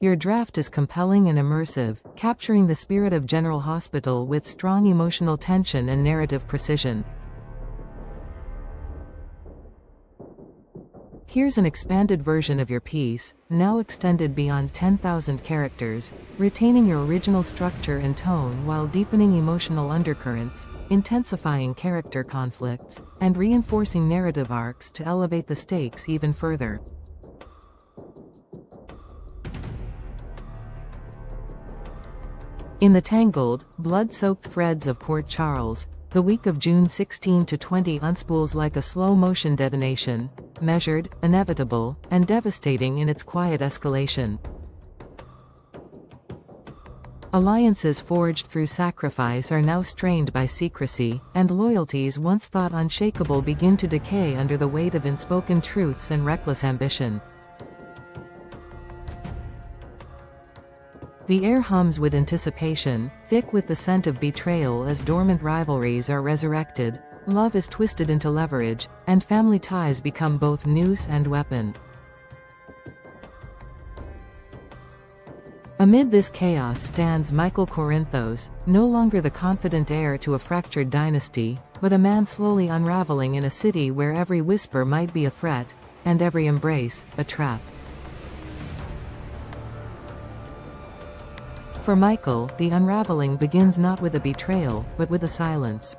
Your draft is compelling and immersive, capturing the spirit of General Hospital with strong emotional tension and narrative precision. Here's an expanded version of your piece, now extended beyond 10,000 characters, retaining your original structure and tone while deepening emotional undercurrents, intensifying character conflicts, and reinforcing narrative arcs to elevate the stakes even further. In the tangled, blood-soaked threads of Port Charles, the week of June 16 to 20 unspools like a slow-motion detonation, measured, inevitable, and devastating in its quiet escalation. Alliances forged through sacrifice are now strained by secrecy, and loyalties once thought unshakable begin to decay under the weight of unspoken truths and reckless ambition. The air hums with anticipation, thick with the scent of betrayal as dormant rivalries are resurrected, love is twisted into leverage, and family ties become both noose and weapon. Amid this chaos stands Michael Corinthos, no longer the confident heir to a fractured dynasty, but a man slowly unraveling in a city where every whisper might be a threat, and every embrace, a trap. For Michael, the unraveling begins not with a betrayal, but with a silence.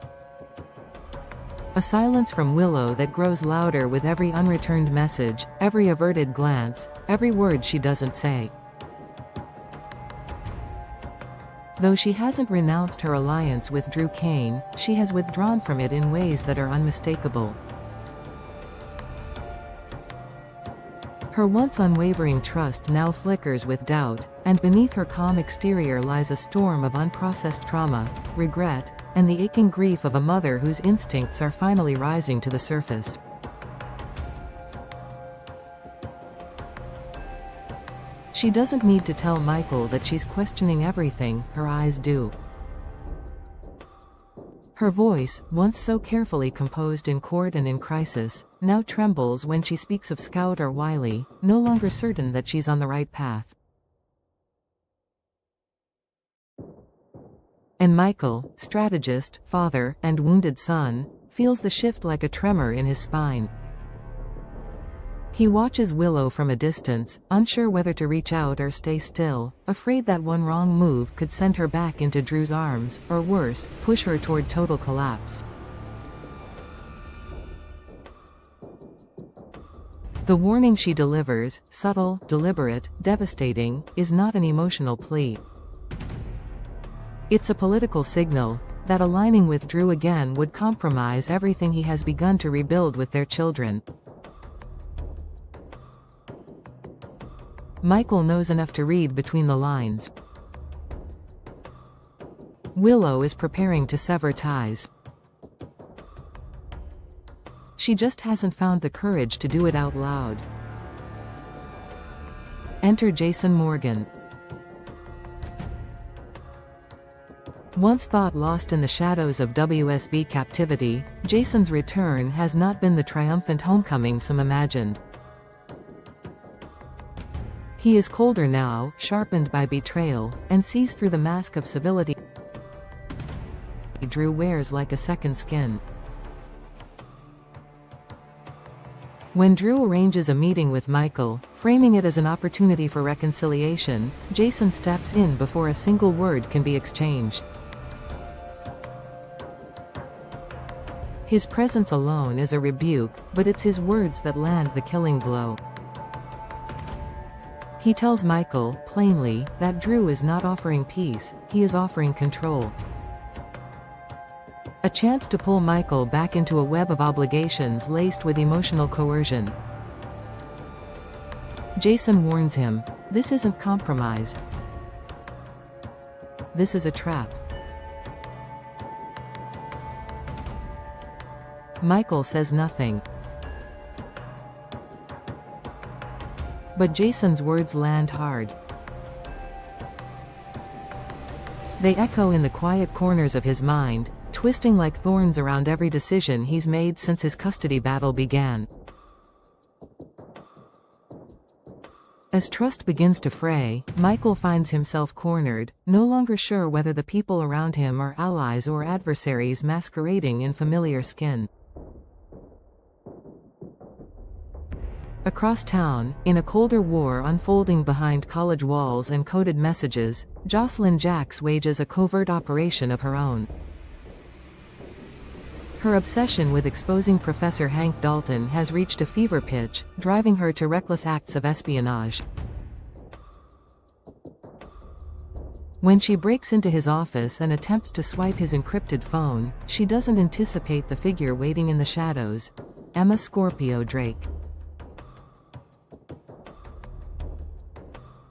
A silence from Willow that grows louder with every unreturned message, every averted glance, every word she doesn't say. Though she hasn't renounced her alliance with Drew Kane, she has withdrawn from it in ways that are unmistakable. Her once unwavering trust now flickers with doubt, and beneath her calm exterior lies a storm of unprocessed trauma, regret, and the aching grief of a mother whose instincts are finally rising to the surface. She doesn't need to tell Michael that she's questioning everything, her eyes do. Her voice, once so carefully composed in court and in crisis, now trembles when she speaks of Scout or Wiley, no longer certain that she's on the right path. And Michael, strategist, father, and wounded son, feels the shift like a tremor in his spine. He watches Willow from a distance, unsure whether to reach out or stay still, afraid that one wrong move could send her back into Drew's arms, or worse, push her toward total collapse. The warning she delivers, subtle, deliberate, devastating, is not an emotional plea. It's a political signal, that aligning with Drew again would compromise everything he has begun to rebuild with their children. Michael knows enough to read between the lines. Willow is preparing to sever ties. She just hasn't found the courage to do it out loud. Enter Jason Morgan. Once thought lost in the shadows of WSB captivity, Jason's return has not been the triumphant homecoming some imagined. He is colder now, sharpened by betrayal, and sees through the mask of civility Drew wears like a second skin. When Drew arranges a meeting with Michael, framing it as an opportunity for reconciliation, Jason steps in before a single word can be exchanged. His presence alone is a rebuke, but it's his words that land the killing blow. He tells Michael, plainly, that Drew is not offering peace, he is offering control. A chance to pull Michael back into a web of obligations laced with emotional coercion. Jason warns him, this isn't compromise. This is a trap. Michael says nothing. But Jason's words land hard. They echo in the quiet corners of his mind, twisting like thorns around every decision he's made since his custody battle began. As trust begins to fray, Michael finds himself cornered, no longer sure whether the people around him are allies or adversaries masquerading in familiar skin. Across town, in a colder war unfolding behind college walls and coded messages, Jocelyn Jacks wages a covert operation of her own. Her obsession with exposing Professor Hank Dalton has reached a fever pitch, driving her to reckless acts of espionage. When she breaks into his office and attempts to swipe his encrypted phone, she doesn't anticipate the figure waiting in the shadows: Emma Scorpio Drake.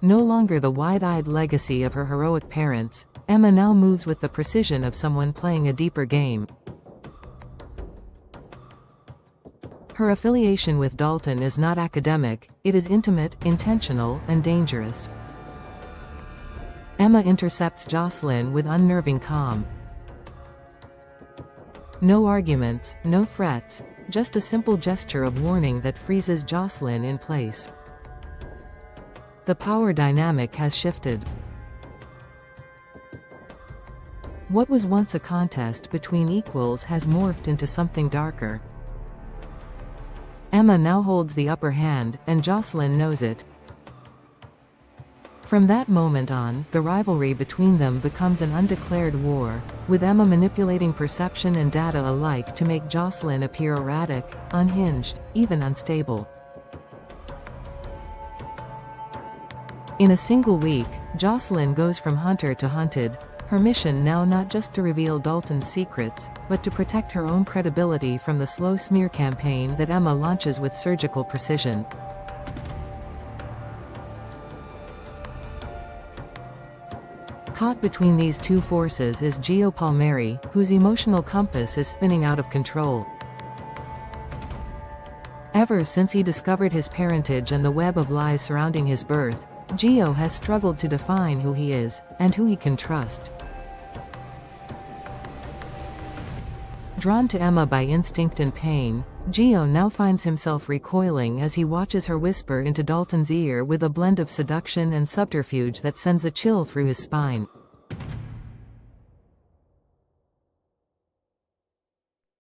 No longer the wide-eyed legacy of her heroic parents, Emma now moves with the precision of someone playing a deeper game. Her affiliation with Dalton is not academic, it is intimate, intentional, and dangerous. Emma intercepts Jocelyn with unnerving calm. No arguments, no threats, just a simple gesture of warning that freezes Jocelyn in place. The power dynamic has shifted. What was once a contest between equals has morphed into something darker. Emma now holds the upper hand, and Jocelyn knows it. From that moment on, the rivalry between them becomes an undeclared war, with Emma manipulating perception and data alike to make Jocelyn appear erratic, unhinged, even unstable. In a single week, Jocelyn goes from hunter to hunted, her mission now not just to reveal Dalton's secrets, but to protect her own credibility from the slow smear campaign that Emma launches with surgical precision. Caught between these two forces is Gio Palmieri, whose emotional compass is spinning out of control. Ever since he discovered his parentage and the web of lies surrounding his birth, Gio has struggled to define who he is, and who he can trust. Drawn to Emma by instinct and pain, Gio now finds himself recoiling as he watches her whisper into Dalton's ear with a blend of seduction and subterfuge that sends a chill through his spine.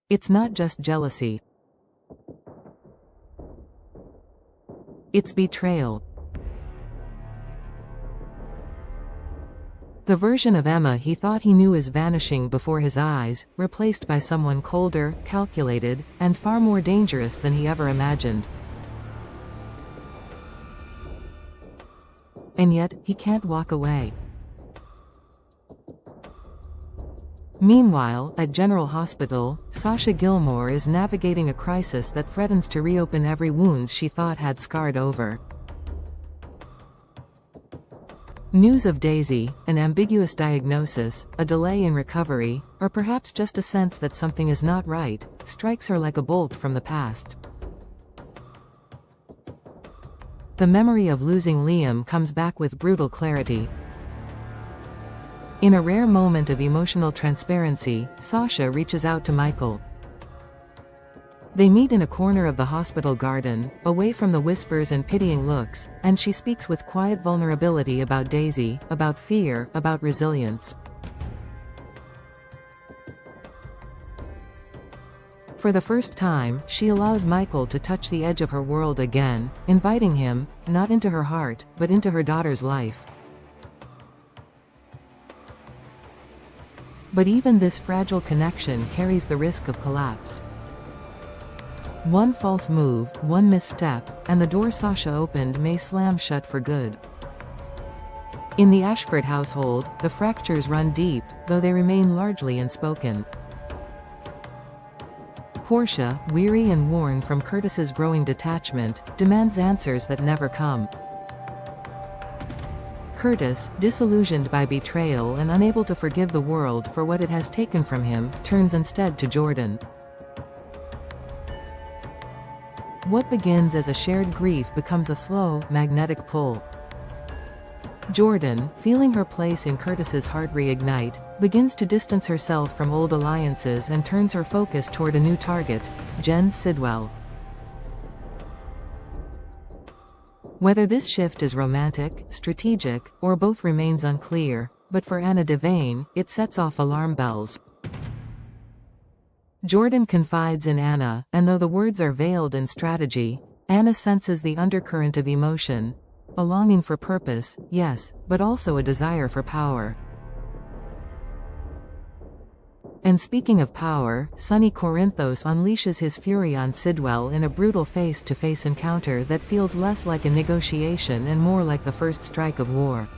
It's not just jealousy. It's betrayal. The version of Emma he thought he knew is vanishing before his eyes, replaced by someone colder, calculated, and far more dangerous than he ever imagined. And yet, he can't walk away. Meanwhile, at General Hospital, Sasha Gilmore is navigating a crisis that threatens to reopen every wound she thought had scarred over. News of Daisy, an ambiguous diagnosis, a delay in recovery, or perhaps just a sense that something is not right, strikes her like a bolt from the past. The memory of losing Liam comes back with brutal clarity. In a rare moment of emotional transparency, Sasha reaches out to Michael. They meet in a corner of the hospital garden, away from the whispers and pitying looks, and she speaks with quiet vulnerability about Daisy, about fear, about resilience. For the first time, she allows Michael to touch the edge of her world again, inviting him, not into her heart, but into her daughter's life. But even this fragile connection carries the risk of collapse. One false move, one misstep, and the door Sasha opened may slam shut for good. In the Ashford household, the fractures run deep, though they remain largely unspoken. Portia, weary and worn from Curtis's growing detachment, demands answers that never come. Curtis, disillusioned by betrayal and unable to forgive the world for what it has taken from him, turns instead to Jordan. What begins as a shared grief becomes a slow, magnetic pull. Jordan, feeling her place in Curtis's heart reignite, begins to distance herself from old alliances and turns her focus toward a new target, Jen Sidwell. Whether this shift is romantic, strategic, or both remains unclear, but for Anna Devane, it sets off alarm bells. Jordan confides in Anna, and though the words are veiled in strategy, Anna senses the undercurrent of emotion. A longing for purpose, yes, but also a desire for power. And speaking of power, Sonny Corinthos unleashes his fury on Sidwell in a brutal face-to-face encounter that feels less like a negotiation and more like the first strike of war.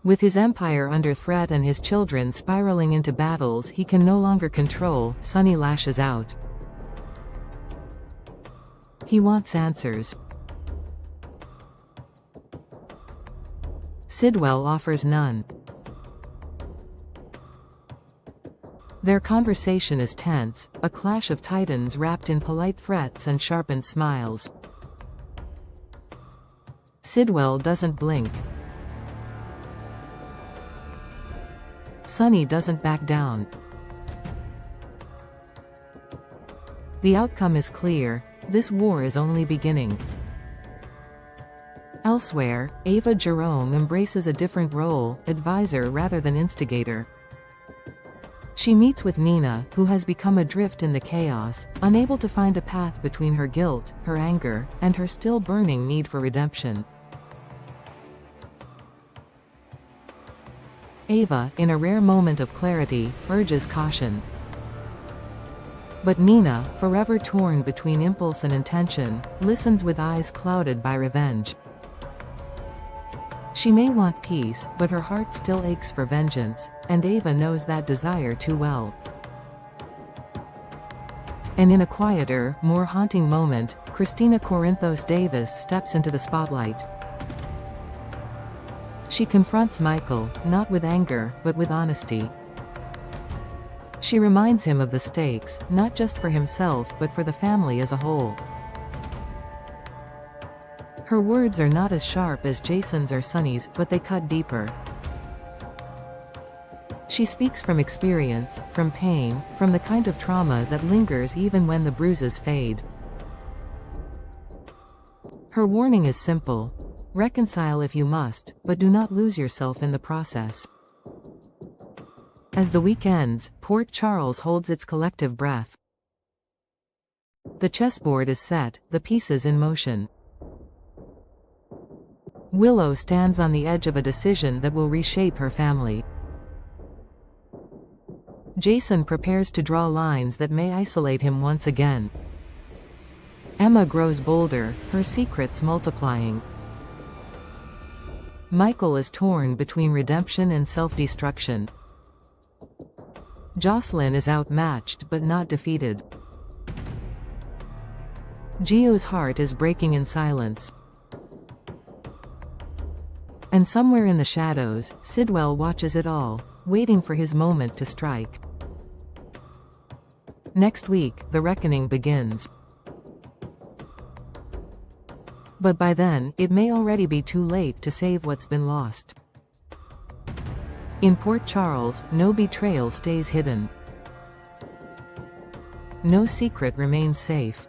With his empire under threat and his children spiraling into battles he can no longer control, Sonny lashes out. He wants answers. Sidwell offers none. Their conversation is tense, a clash of titans wrapped in polite threats and sharpened smiles. Sidwell doesn't blink. Sonny doesn't back down. The outcome is clear: this war is only beginning. Elsewhere, Ava Jerome embraces a different role, advisor rather than instigator. She meets with Nina, who has become adrift in the chaos, unable to find a path between her guilt, her anger, and her still burning need for redemption. Ava, in a rare moment of clarity, urges caution. But Nina, forever torn between impulse and intention, listens with eyes clouded by revenge. She may want peace, but her heart still aches for vengeance, and Ava knows that desire too well. And in a quieter, more haunting moment, Christina Corinthos Davis steps into the spotlight. She confronts Michael, not with anger, but with honesty. She reminds him of the stakes, not just for himself but for the family as a whole. Her words are not as sharp as Jason's or Sonny's, but they cut deeper. She speaks from experience, from pain, from the kind of trauma that lingers even when the bruises fade. Her warning is simple: reconcile if you must, but do not lose yourself in the process. As the week ends, Port Charles holds its collective breath. The chessboard is set, the pieces in motion. Willow stands on the edge of a decision that will reshape her family. Jason prepares to draw lines that may isolate him once again. Emma grows bolder, her secrets multiplying. Michael is torn between redemption and self-destruction. Jocelyn is outmatched but not defeated. Gio's heart is breaking in silence. And somewhere in the shadows, Sidwell watches it all, waiting for his moment to strike. Next week, the reckoning begins. But by then, it may already be too late to save what's been lost. In Port Charles, no betrayal stays hidden. No secret remains safe.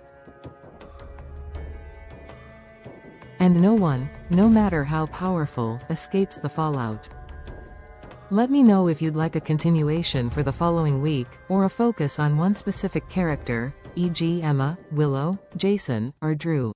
And no one, no matter how powerful, escapes the fallout. Let me know if you'd like a continuation for the following week, or a focus on one specific character, e.g. Emma, Willow, Jason, or Drew.